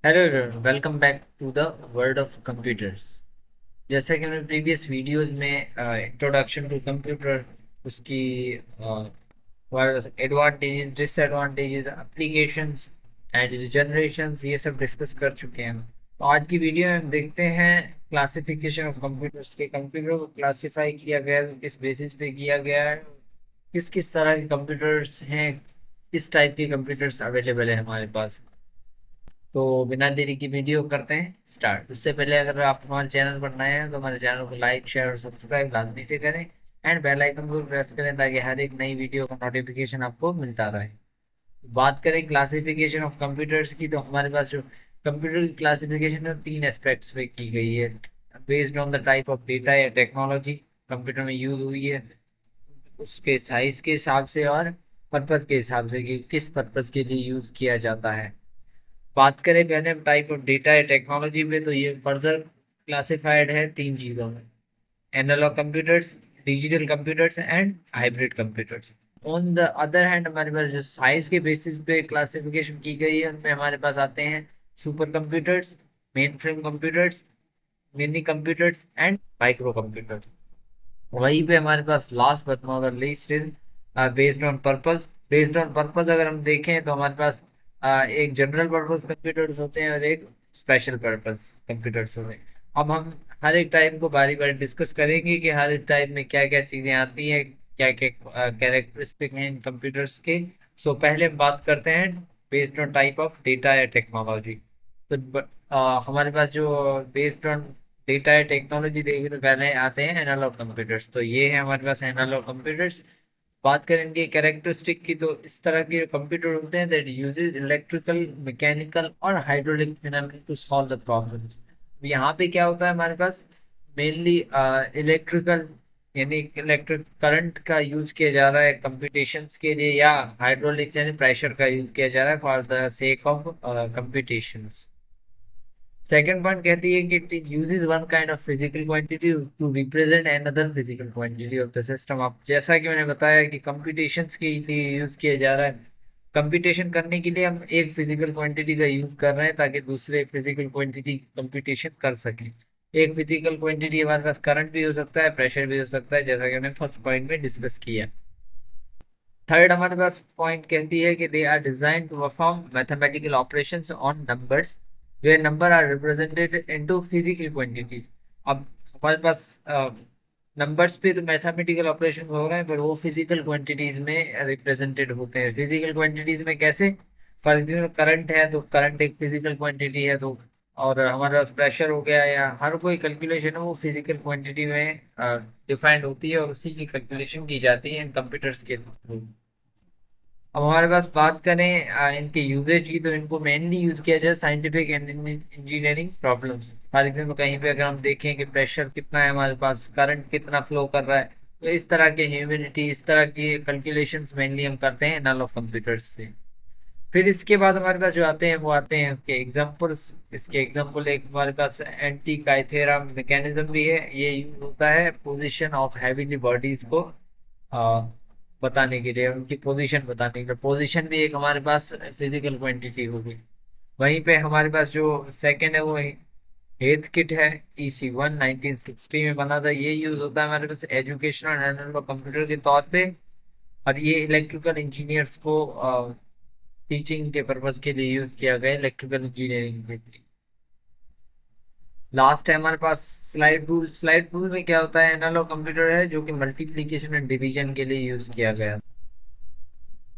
Hello, welcome back to the world of computers. जैसा कि मैंने प्रीवियस वीडियोस में इंट्रोडक्शन टू कंप्यूटर, उसकी advantages, disadvantages, applications and generations, ये सब डिस्कस कर चुके हैं। तो आज की वीडियो में हम देखते हैं क्लासिफिकेशन ऑफ कंप्यूटर्स के। कंप्यूटर को क्लासिफाई किया गया है तो किस बेसिस पे किया गया है, किस किस तरह के कंप्यूटर्स हैं, किस टाइप के कंप्यूटर्स अवेलेबल है हमारे पास। तो बिना देरी की वीडियो करते हैं स्टार्ट। उससे पहले अगर आप हमारे चैनल पर नए हैं तो हमारे चैनल को लाइक, शेयर और सब्सक्राइब लाजमी से करें एंड बेल आइकन को प्रेस करें ताकि हर एक नई वीडियो का नोटिफिकेशन आपको मिलता रहे। बात करें क्लासिफिकेशन ऑफ कंप्यूटर्स की, तो हमारे पास जो कंप्यूटर की क्लासिफिकेशन है तीन एस्पेक्ट्स पे की गई है, based on the type of data या टेक्नोलॉजी कंप्यूटर में यूज हुई है, उसके साइज के हिसाब से और पर्पस के हिसाब से कि किस पर्पस के लिए यूज किया जाता है। बात करें पहले टाइप ऑफ डेटा या टेक्नोलॉजी पे, तो ये फर्दर क्लासिफाइड है तीन चीज़ों में: analogue computers, digital computers and hybrid computers. On the other hand हमारे पास जो साइज के बेसिस पे क्लासिफिकेशन की गई है उनमें हमारे पास आते हैं super computers, mainframe computers, minicomputers and microcomputers. वहीं पे हमारे पास last but not the least is based on purpose. Based on purpose अगर हम देखें तो हमारे पास एक जनरल पर्पस कंप्यूटर्स होते हैं और एक स्पेशल पर्पस कंप्यूटर्स होते हैं। अब हम हर एक टाइप को बारी बारी डिस्कस करेंगे कि हर एक टाइप में क्या क्या चीज़ें आती हैं, क्या क्या कैरेक्टरिस्टिक हैं इन कंप्यूटर्स के। सो पहले हम बात करते हैं based on type of data या टेक्नोलॉजी। तो हमारे पास जो बेस्ड ऑन डेटा या टेक्नोलॉजी देखें तो पहले आते हैं एनालॉग कंप्यूटर्स। तो ये है हमारे पास एनालॉग कंप्यूटर्स। बात करेंगे कैरेक्टरिस्टिक की, तो इस तरह के कंप्यूटर होते हैं दैट यूजेस इलेक्ट्रिकल, मैकेनिकल और hydraulic phenomena to solve the problems. यहाँ पे क्या होता है हमारे पास मेनली इलेक्ट्रिकल, यानी इलेक्ट्रिक करंट का यूज किया जा रहा है कंप्यूटेशंस के लिए, या हाइड्रोलिक्स यानी प्रेशर का यूज किया जा रहा है for the sake of computations. Second point कहती है कि it uses one kind of physical quantity to represent another physical quantity of the system. अब जैसा कि मैंने बताया कि कंप्यूटेशंस के लिए यूज किया जा रहा है, कंप्यूटेशन करने के लिए हम एक फिजिकल क्वांटिटी का यूज कर रहे हैं ताकि दूसरे फिजिकल क्वांटिटी कंप्यूटेशन कर सकें। एक फिजिकल क्वांटिटी हमारे पास करंट भी हो सकता है, प्रेशर भी हो सकता है, जैसा कि हमने फर्स्ट पॉइंट में डिस्कस किया। थर्ड हमारे पास पॉइंट कहती है कि they are design to perform mathematical operations on numbers where number are represented into physical quantities. अब हमारे पास नंबर्स पे तो मैथमेटिकल ऑपरेशन हो रहे हैं पर वो फिजिकल क्वांटिटीज में रिप्रेजेंटेड होते हैं। फिजिकल क्वांटिटीज में कैसे? फॉर एग्जाम्पल करंट है तो करंट एक फिजिकल क्वांटिटी है, तो और हमारे पास प्रेशर हो गया या हर कोई कैलकुलेशन है वो फिजिकल क्वांटिटी में डिफाइंड होती है और उसी की कैलकुलेशन की जाती है इन कंप्यूटर्स के थ्रू। अब हमारे पास बात करें इनके यूजेज की, तो इनको मेनली यूज किया जाए scientific and engineering problems. For example कहीं पे अगर हम देखें कि प्रेशर कितना है, हमारे पास करंट कितना फ्लो कर रहा है, तो इस तरह के ह्यूमिडिटी, इस तरह की कैलकुलेशंस मेनली हम करते हैं एनालॉग कंप्यूटर्स से। फिर इसके बाद हमारे पास जो आते हैं वो आते हैं इसके एग्जाम्पल्स। इसके एग्जाम्पल एक हमारे पास एंटी काइथेरा मैकेनिज्म भी है। ये यूज होता है पोजिशन ऑफ हैवीली बॉडीज को बताने के लिए, उनकी पोजीशन बताने के लिए। पोजीशन भी एक हमारे पास फिजिकल क्वांटिटी होगी। वहीं पे हमारे पास जो सेकंड है वो हेथ किट है, EC1 1960 में बना था। ये यूज होता है हमारे पास एजुकेशनल एनालॉग कंप्यूटर के तौर पे, और ये इलेक्ट्रिकल इंजीनियर्स को टीचिंग के पर्पज के लिए यूज किया गया, इलेक्ट्रिकल इंजीनियरिंग के लिए। लास्ट है हमारे पास स्लाइड रूल। स्लाइड रूल में क्या होता है, एनालॉग कंप्यूटर है जो कि मल्टीप्लीकेशन एंड डिवीजन के लिए यूज किया गया।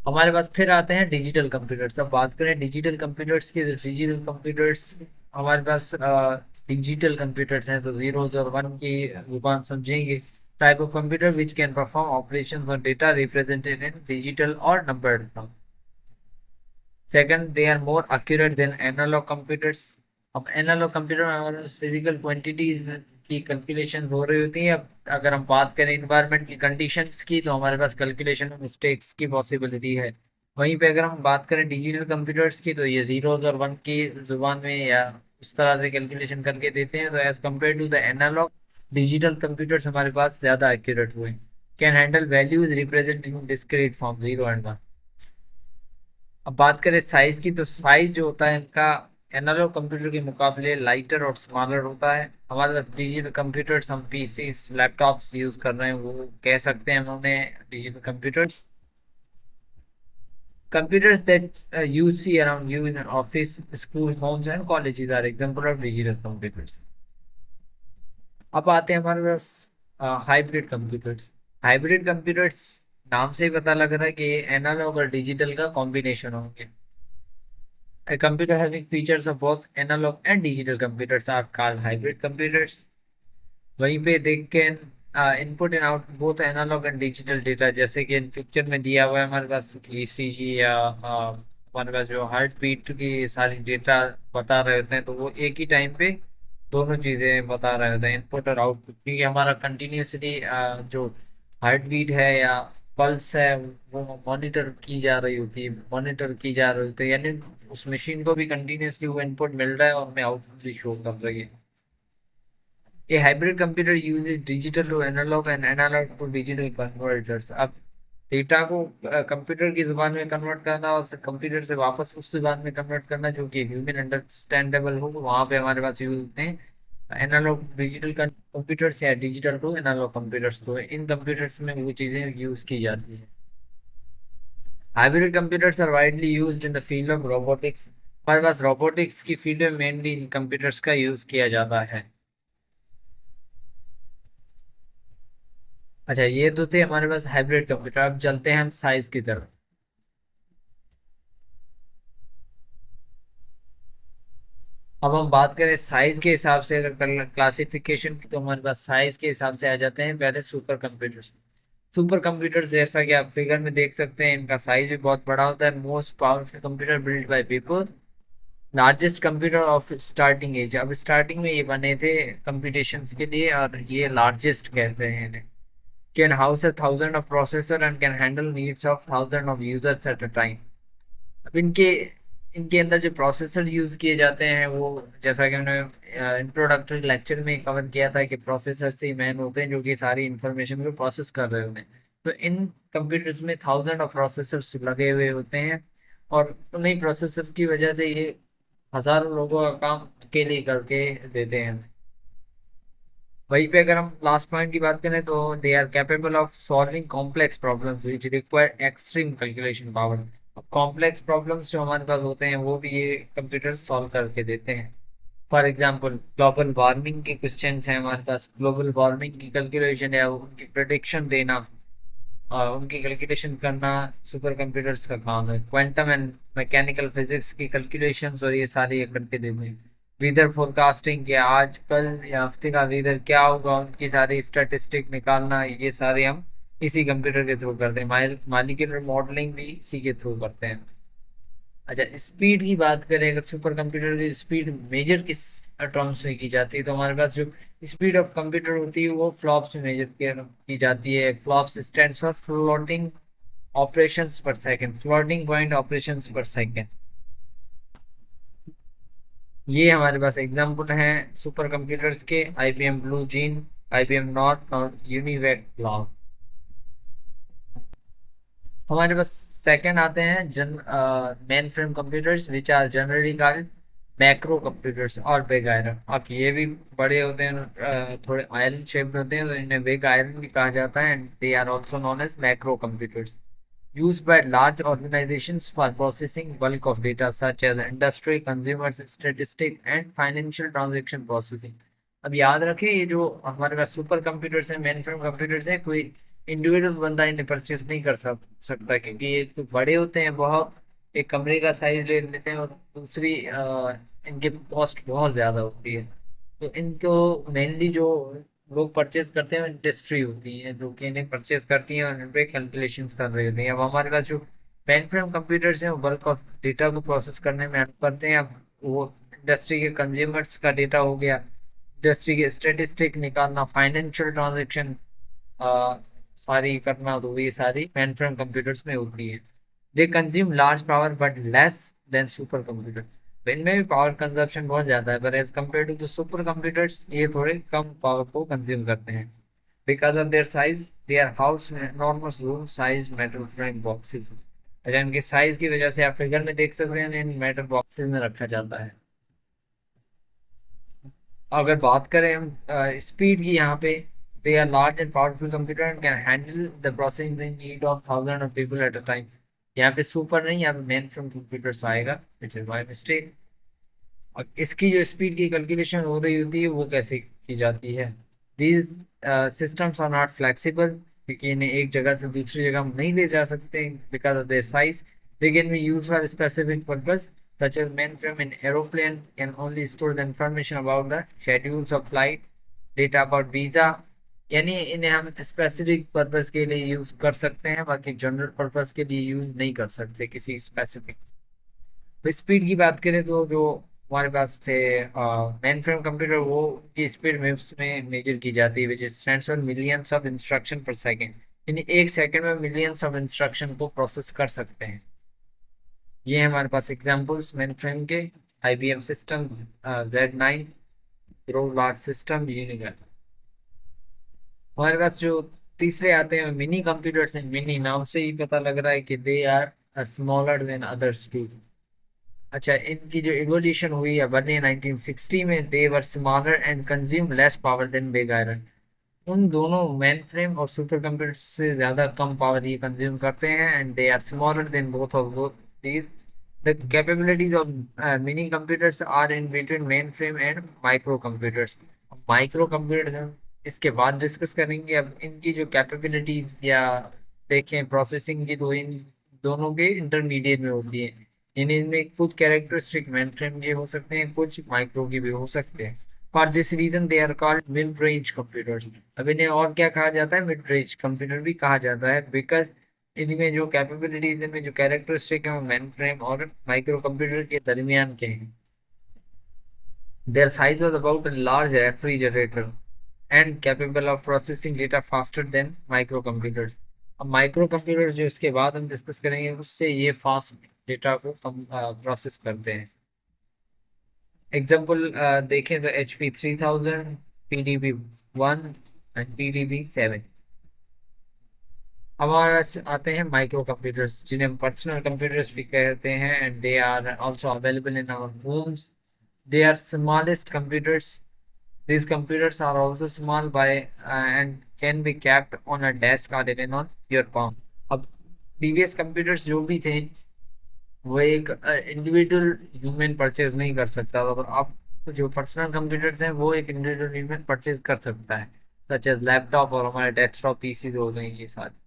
हमारे पास फिर आते हैं डिजिटल कंप्यूटर्स। अब बात करें डिजिटल कंप्यूटर्स की, तो डिजिटल कंप्यूटर्स हमारे पास डिजिटल कंप्यूटर्स हैं तो जीरोज और वन की जुबान समझेंगे। Type of computer which can perform operation on data represented in digital और numbered form. Second, they are more accurate than analog computers. अब एनालॉग कंप्यूटर में हमारे पास फिजिकल क्वांटिटीज की कैलकुलेशन हो रही होती है। अब अगर हम बात करें इन्वायरमेंट की कंडीशंस की, तो हमारे पास कैलकुलेशन में मिस्टेक्स की पॉसिबिलिटी है। वहीं पे अगर हम बात करें डिजिटल कंप्यूटर्स की, तो ये जीरोज और वन की जुबान में या उस तरह से कैलकुलेशन करके देते हैं। तो as compare to the analogue, digital computers हमारे पास ज़्यादा एक्यूरेट हुए, can handle values represent in discrete form 0 and 1। अब बात करें साइज की, तो साइज जो होता है इनका एनालॉग कंप्यूटर के मुकाबले लाइटर और स्मॉलर होता है। हमारे पास डिजिटल कंप्यूटर्स, हम पीसीस लैपटॉप्स यूज कर रहे हैं, वो कह सकते हैं हम उन्हें digital computers. Computers that you see around you in an office, school, homes, and colleges are example of digital computers. अब आते हैं हमारे पास हाइब्रिड कंप्यूटर्स। हाइब्रिड कंप्यूटर्स नाम से ही पता लग रहा है कि एनालॉग और डिजिटल का कॉम्बिनेशन होंगे। A computer having features of both analog and digital computers are called hybrid computers. वहीं पे देख के input and out both analogue and digital data, जैसे कि पिक्चर में दिया हुआ है हमारे पास ईसीजी या हमारे पास जो हार्ट बीट की सारी डेटा बता रहे होते हैं, तो वो एक ही टाइम पे दोनों चीज़ें बता रहे होते हैं, इनपुट और आउटपुट। क्योंकि हमारा कंटिन्यूसली जो हार्ट बीट है या पल्स है वो मॉनिटर की जा रही होती है, मॉनिटर की जा रही होती है, यानी उस मशीन को भी कंटिन्यूसली वो इनपुट मिल रहा है और हमें आउटपुट भी शो कर रही है। A hybrid computer uses digital to analog and analog to digital converters. अब डेटा को कंप्यूटर की जुबान में कन्वर्ट करना और फिर कंप्यूटर से वापस उस जुबान में कन्वर्ट करना जो कि ह्यूमन अंडरस्टैंडेबल हो, वहाँ पे हमारे पास यूज होते हैं एनालॉग डिजिटल कंप्यूटर्स या डिजिटल टू एनालॉग कंप्यूटर्स। तो इन कंप्यूटर्स में वो चीज़ें यूज की जाती है। Hybrid computers are widely used in the field of robotics. हमारे पास रोबोटिक्स की फील्ड में मेनली इन कंप्यूटर्स का यूज किया जाता है। अच्छा, ये तो थे हमारे पास हाइब्रिड कंप्यूटर। अब चलते हैं हम साइज की तरफ। अब हम बात करें साइज के हिसाब से, अगर क्लासिफिकेशन की, तो हमारे पास साइज के हिसाब से आ जाते हैं पहले सुपर कंप्यूटर्स। सुपर कंप्यूटर्स जैसा कि आप फिगर में देख सकते हैं, इनका साइज भी बहुत बड़ा होता है। Most powerful computer build by people, largest computer of starting age. अब स्टार्टिंग में ये बने थे कंप्यूटेशंस के लिए और ये लार्जेस्ट कहते हैं इन्हें। Can house a thousand of processor and can handle needs of thousand of users eight a time. अब इनके इनके अंदर जो प्रोसेसर यूज किए जाते हैं वो, जैसा कि हमने इंट्रोडक्टरी लेक्चर में कवर किया था कि प्रोसेसर से ही मैन होते हैं जो कि सारी इंफॉर्मेशन को प्रोसेस कर रहे होते हैं। तो इन कंप्यूटर्स में थाउजेंड ऑफ प्रोसेसर्स लगे हुए होते हैं और उन्हीं प्रोसेसर की वजह से ये हजारों लोगों का काम अकेले ही करके देते हैं। वहीं पे अगर हम लास्ट पॉइंट की बात करें तो they are capable of solving complex problems which require extreme calculation power. अब कॉम्प्लेक्स प्रॉब्लम्स जो हमारे पास होते हैं वो भी ये कंप्यूटर सॉल्व करके देते हैं। फॉर एग्जांपल ग्लोबल वार्मिंग के क्वेश्चंस हैं हमारे पास, ग्लोबल वार्मिंग की कैलकुलेशन या उनकी प्रेडिक्शन देना, उनकी कैलकुलेशन करना सुपर कंप्यूटर्स का काम है। क्वांटम एंड मैकेनिकल फिजिक्स की कैलकुलेशंस और ये सारी ये करके देते हैं। वेदर फोरकास्टिंग के आज कल या हफ्ते का वेदर क्या होगा उनकी सारी स्टैटिस्टिक निकालना, ये सारे हम इसी कंप्यूटर के थ्रू करते हैं। मॉलिक्यूलर मॉडलिंग भी इसी के थ्रू करते हैं। अच्छा, स्पीड की बात करें, अगर सुपर कंप्यूटर की स्पीड मेजर किस टर्म्स में की जाती है, तो हमारे पास जो स्पीड ऑफ कंप्यूटर होती है वो फ्लॉप्स में मेजर की जाती है। Flops stands for floating operations per second, floating point operations per second. ये हमारे पास एग्जाम्पल हैं सुपर कंप्यूटर्स के, IBM blue gene, IBM not और यूनिवेक ब्लॉक। हमारे पास सेकंड आते हैं mainframe computers which are generally called macro computers और बिग आयरन। अब ये भी बड़े होते हैं, थोड़े आयरन शेप्ड होते हैं, तो इन्हें बिग आयरन भी कहा जाता है and they are also known as macro computers used by large organizations for processing bulk of data such as industry, consumers, statistic and financial transaction processing। अब याद रखें, ये जो हमारे पास सुपर कंप्यूटर्स हैं, मेन फ्रेम कंप्यूटर्स हैं, कोई individual बंदा इन्हें परचेज नहीं कर सकता, क्योंकि ये तो बड़े होते हैं बहुत, एक कमरे का साइज ले लेते हैं और दूसरी इनकी कॉस्ट बहुत ज़्यादा होती है। तो इनको मेनली जो लोग परचेज करते हैं इंडस्ट्री होती है जो कि इन्हें परचेज करती है और इन पे कैलकुलेशंस कर रही होती है। अब हमारे पास जो मेन फ्रेम कंप्यूटर्स हैं वो बल्क ऑफ डेटा को प्रोसेस करने में हेल्प करते हैं। अब वो इंडस्ट्री के कंज्यूमर्स का डेटा हो गया, इंडस्ट्री के स्टेटिस्टिक निकालना, फाइनेंशियल ट्रांजेक्शन सारी करना, तो ये सारी मेन फ्रेम कंप्यूटर्स में होती है। They consume large power but less than super computer. तो इनमें भी पावर कंजप्शन बहुत ज़्यादा है, पर as compare to the super computers ये थोड़े कम पावर को कंज्यूम करते हैं। Because of their size they are house enormous room size metal frame boxes. अच्छा, इनके साइज की वजह से आप फिगर में देख सकते हैं इन मेटल बॉक्सेस में रखा जाता है। अगर बात करें हम स्पीड की, यहाँ पे they are large and powerful computer and can handle the processing need of thousand of people at a time. यहाँ पे सुपर नहीं, यहाँ पे मेन फ्रेम कंप्यूटर्स आएगा, विच इज माय मिस्टेक। और इसकी जो स्पीड की कैलकुलेशन हो रही होती है वो कैसे की जाती है? These systems are not flexible, क्योंकि इन्हें एक जगह से दूसरी जगह हम नहीं ले जा सकते because of their size. They can be used for specific purpose such as mainframe in aeroplane can only store the information about the schedules of flight, data about visa। यानी इन्हें हम स्पेसिफिक पर्पस के लिए use कर सकते हैं, बाकी general purpose के लिए यूज नहीं कर सकते किसी स्पेसिफिक। तो स्पीड की बात करें तो जो हमारे पास थे मेन फ्रेम कंप्यूटर, वो की स्पीड मिप्स में मेजर की जाती है, which is stands for millions of instruction per second. यानी एक सेकंड में मिलियंस ऑफ इंस्ट्रक्शन को प्रोसेस कर सकते हैं। ये है हमारे पास एग्जांपल्स मेन फ्रेम के। IBM सिस्टम, Z9, ग्रो लार्ज सिस्टम, यूनिगर। हमारे पास जो तीसरे आते हैं मिनी कंप्यूटर्स हैं। मिनी नाम से ही पता लग रहा है कि they are smaller than others too. अच्छा, इनकी जो इवोल्यूशन हुई है बने 1960 में, they were smaller and consume less power than big iron. उन दोनों मेन फ्रेम और सुपर कंप्यूटर से ज़्यादा कम पावर ये कंज्यूम करते हैं, and they are smaller than both of these. The capabilities of minicomputers are in between mainframe and microcomputers. Microcomputer हम इसके बाद डिस्कस करेंगे। अब इनकी जो कैपेबिलिटीज या देखें प्रोसेसिंग की, तो इन दोनों के इंटरमीडिएट में होती है। इनमें कुछ कैरेक्टरिस्टिक मेन फ्रेम के हो सकते हैं, कुछ माइक्रो के भी हो सकते हैं। For this reason they are called mid range computers. अब इन्हें और क्या कहा जाता है? मिड रेंज कंप्यूटर भी कहा जाता है, बिकॉज इनमें जो कैपेबिलिटीज, इनमें जो कैरेक्टरिस्टिक है वो मेन फ्रेम और माइक्रो कंप्यूटर के दरमियान के हैं। Their size was about a large refrigerator and capable of processing data faster than micro computers। अब माइक्रो कंप्यूटर जो इसके बाद हम डिस्कस करेंगे, उससे ये फास्ट डेटा को प्रोसेस करते हैं। एग्जाम्पल देखें तो HP 3000, PDB-1 एंड PDB-7। अब हमारे पास आते हैं माइक्रो कंप्यूटर्स, जिन्हें हम पर्सनल कंप्यूटर्स भी कहते हैं, and they are also available in our homes. They are smallest computers. These computers are also small by and can be kept on a desk or even on your palm। अब previous computers जो भी थे वो एक individual human purchase नहीं कर सकता, और अब जो पर्सनल कंप्यूटर्स हैं वो एक इंडिविजुअल ह्यूमन परचेज कर सकता है, सच एज लैपटॉप और हमारे डेस्कटॉप पीसीज हो गए ये सारे।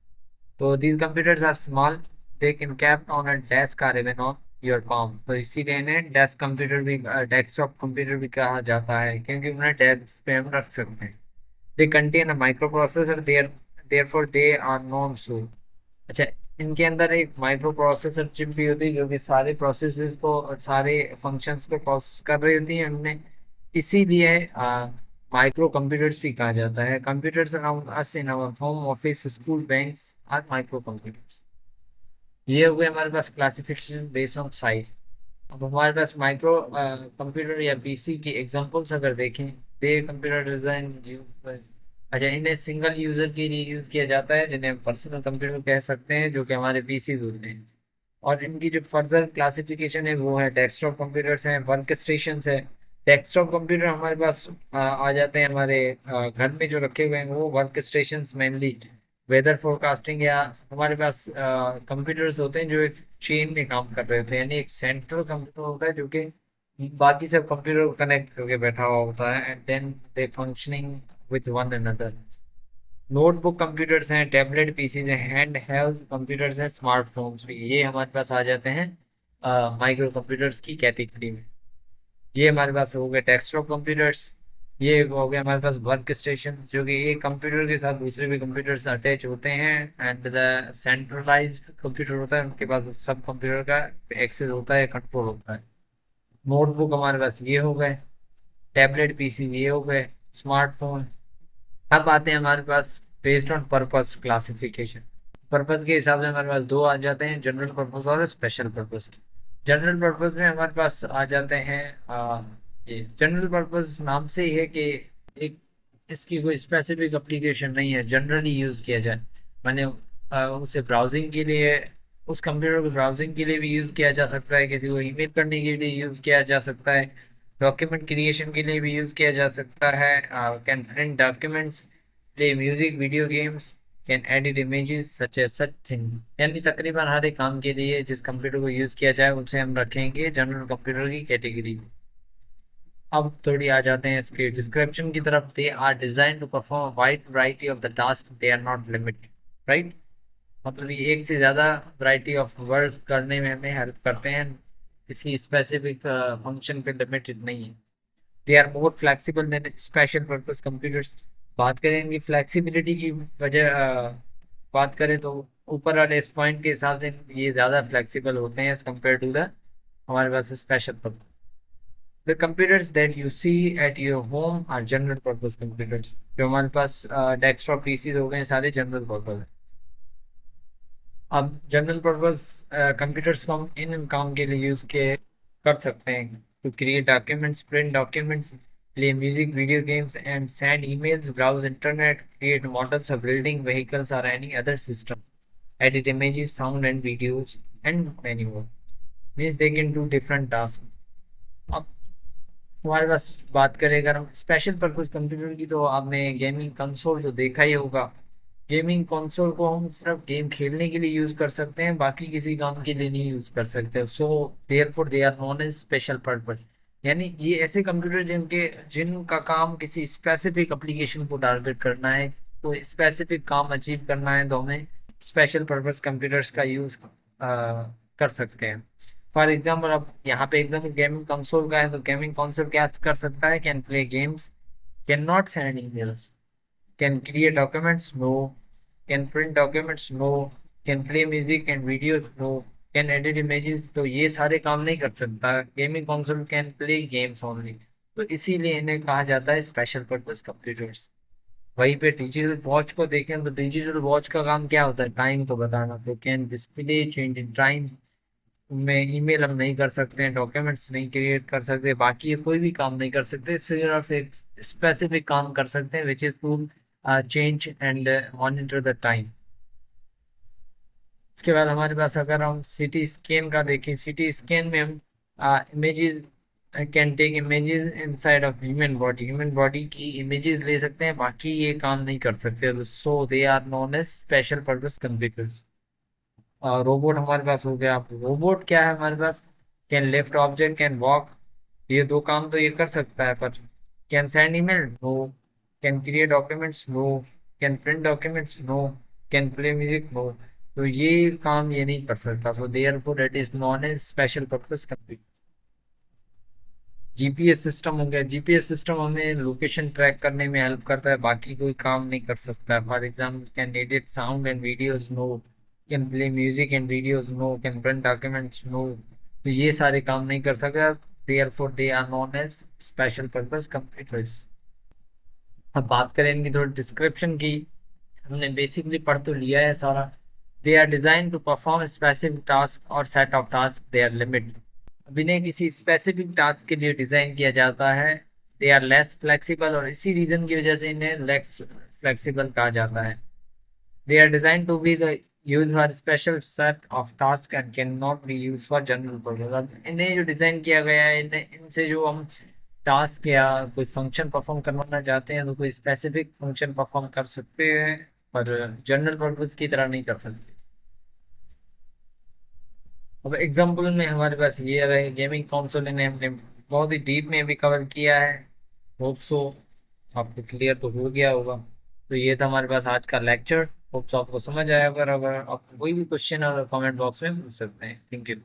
तो these computers are small, they can kept on a desk or even on your palm। तो इसीलिए इन्हें डेस्क कंप्यूटर भी, डेस्कटॉप कंप्यूटर भी कहा जाता है, क्योंकि उन्हें डेस्क पे हम रख सकते हैं। They contain a microprocessor, therefore they are known so. अच्छा, इनके अंदर एक माइक्रो प्रोसेसर चिप भी होती है, जो कि सारे प्रोसेसेस को और सारे फंक्शंस को प्रोसेस कर रही होती है उनमें। इसीलिए माइक्रो कंप्यूटर्स भी कहा जाता है। Computers around us in our home, office, school, banks are micro computers. ये हो गए हमारे पास क्लासिफिकेशन बेस्ड ऑन साइज। अब हमारे पास माइक्रो कंप्यूटर या पीसी की एग्जांपल्स अगर देखें, दे कंप्यूटर डिजाइन यूज। अच्छा, इन्हें सिंगल यूजर के लिए यूज किया जाता है, जिन्हें पर्सनल कंप्यूटर कह सकते हैं, जो कि हमारे पीसी होते हैं। और इनकी जो फर्दर क्लासिफिकेशन है वो है डेस्कटॉप कंप्यूटर्स हैं, वर्क स्टेशन है। डेस्कटॉप कंप्यूटर हमारे पास आ जाते हैं हमारे घर में जो रखे हुए हैं, वो workstation mainly weather forecasting, या हमारे पास कंप्यूटर्स होते हैं जो एक चेन में काम कर रहे होते हैं। यानी एक सेंट्रल कंप्यूटर होता है जो कि बाकी सब कंप्यूटर को कनेक्ट करके बैठा हुआ होता है, and then they functioning with one another. Notebook computers हैं, टैबलेट पीसीज हैं, हैंड हेल्ड कंप्यूटर्स हैं, स्मार्टफोन्स भी, ये हमारे पास आ जाते हैं माइक्रो कंप्यूटर्स की कैटेगरी में। ये हमारे पास हो गए डेस्कटॉप कंप्यूटर्स। ये हो गया हमारे पास वर्क स्टेशन, जो कि एक कंप्यूटर के साथ दूसरे भी कंप्यूटर से अटैच होते हैं, एंड द सेंट्रलाइज्ड कंप्यूटर होता है, उनके पास सब कंप्यूटर का एक्सेस होता है, कंट्रोल होता है। नोटबुक हमारे पास ये हो गए, टैबलेट पीसी ये हो गए, स्मार्टफोन। अब आते हैं हमारे पास based on purpose classification. Purpose के हिसाब से हमारे पास दो आ जाते हैं, जनरल पर्पस और स्पेशल पर्पस। जनरल पर्पस में हमारे पास आ जाते हैं ये जनरल पर्पस नाम से ही है कि एक इसकी कोई स्पेसिफिक एप्लीकेशन नहीं है, जनरली यूज़ किया जाए। मैंने उसे ब्राउजिंग के लिए, उस कंप्यूटर को ब्राउजिंग के लिए भी यूज़ किया जा सकता है, किसी को ईमेल करने के लिए यूज़ किया जा सकता है, डॉक्यूमेंट क्रिएशन के लिए भी यूज़ किया जा सकता है। Can print documents, play music, video games, can edit images such as such things. यानी तकरीबन हर एक काम के लिए जिस कंप्यूटर को यूज़ किया जाए उसे हम रखेंगे जनरल कंप्यूटर की कैटेगरी में। अब थोड़ी आ जाते हैं इसके डिस्क्रिप्शन की तरफ। They are design to perform wide variety of the task, they are not limited. Right, मतलब ये एक से ज़्यादा वैरायटी ऑफ वर्क करने में हमें हेल्प करते हैं, किसी स्पेसिफिक फंक्शन पे लिमिटेड नहीं है। They are more flexible than special purpose computers. बात करें इनकी फ्लेक्सिबिलिटी की वजह, बात करें तो ऊपर वाले इस पॉइंट के हिसाब से ये ज़्यादा फ्लेक्सिबल होते हैं एज कम्पेयर टू द हमारे पास special purpose. The computers that you see at your home are general purpose computers। जो हमारे पास डेस्कटॉप पीसीज हो गए सारे जनरल पर्पस है। अब जनरल पर्पस कंप्यूटर्स को हम इन काम के लिए यूज़ के कर सकते हैं to create documents, print documents, play music, video games and send emails, browse internet, create models of building, vehicles और any other system, edit images, sound and videos, and many more। Means they can do different tasks। अब हमारे पास बात करें अगर हम special purpose computer की, तो आपने गेमिंग कंसोल तो देखा ही होगा। गेमिंग कंसोल को हम सिर्फ गेम खेलने के लिए यूज कर सकते हैं, बाकी किसी काम के लिए नहीं यूज कर सकते। So therefore they are known as special purpose. यानी ये ऐसे कंप्यूटर जिनका काम किसी स्पेसिफिक एप्लीकेशन को टारगेट करना है, तो स्पेसिफिक काम अचीव करना है, तो हमें स्पेशल पर्पज कंप्यूटर्स का यूज कर सकते हैं। फॉर एग्जाम्पल, अब यहाँ पे एग्जाम्पल गेमिंग कंसोल का है, तो गेमिंग कंसोल क्या कर सकता है? Can play games, can not send emails, can create documents, no, can print documents, no, can play music and videos, no, can edit images. तो ये सारे काम नहीं कर सकता। Gaming console can play games only, तो इसीलिए इन्हें कहा जाता है स्पेशल पर्पज कंप्यूटर्स। वहीं पे डिजिटल वॉच को देखें तो डिजिटल वॉच का काम क्या होता है? टाइम को बताना। तो can display change in time, में ईमेल हम नहीं कर सकते हैं, डॉक्यूमेंट्स नहीं क्रिएट कर सकते, बाकी ये कोई भी काम नहीं कर सकते, सिर्फ एक स्पेसिफिक काम कर सकते हैं which is to change and monitor the time. इसके बाद हमारे पास अगर हम सीटी स्कैन का देखें, सीटी स्कैन में हम images can take images inside of human body की इमेजेस ले सकते हैं, बाकी ये काम नहीं कर सकते। So they are known as special purpose computers. Robot हमारे पास हो गया। रोबोट क्या है हमारे पास? Can lift object, can walk. ये दो काम तो ये कर सकता है, पर can send email, no, can create documents, no, can print documents, no, can play music, no. तो ये काम ये नहीं कर सकता। So therefore it is known as special purpose computer. GPS system हो गया। जीपीएस सिस्टम हमें लोकेशन ट्रैक करने में हेल्प करता है, बाकी कोई काम नहीं कर सकता है। For example, can edit sound and videos, no, can play music and videos, no, can print documents, no. तो ये सारे काम नहीं कर सकता। Therefore they are known as special purpose computers. अब बात करें इनकी थोड़ी डिस्क्रिप्शन की। हमने बेसिकली पढ़ तो लिया है सारा। They are design to perform specific task और set of task, they are limit. अब इन्हें किसी स्पेसिफिक टास्क के लिए डिजाइन किया जाता है। दे आर लेस फ्लेक्सिबल, और इसी रीजन की वजह से इन्हें लेस फ्लेक्सिबल कहा जाता है। They are design to be the use for special set of task and can not be use for general purpose. अब इन्हें जो डिजाइन किया गया है, इनसे जो हम टास्क या कोई फंक्शन परफॉर्म करवाना चाहते हैं, तो कोई स्पेसिफिक फंक्शन परफॉर्म कर सकते हैं, पर जनरल पर्पज की तरह नहीं कर सकते। अब एग्जाम्पल में हमारे पास ये रहे गेमिंग कंसोल, ने हमने बहुत ही डीप में भी कवर किया है। होप सो आपको क्लियर तो हो गया होगा। तो ये था हमारे पास आज का लेक्चर। होप सो आपको समझ आया होगा। अगर आपको कोई भी क्वेश्चन है, कमेंट बॉक्स में पूछ सकते हैं। Thank you.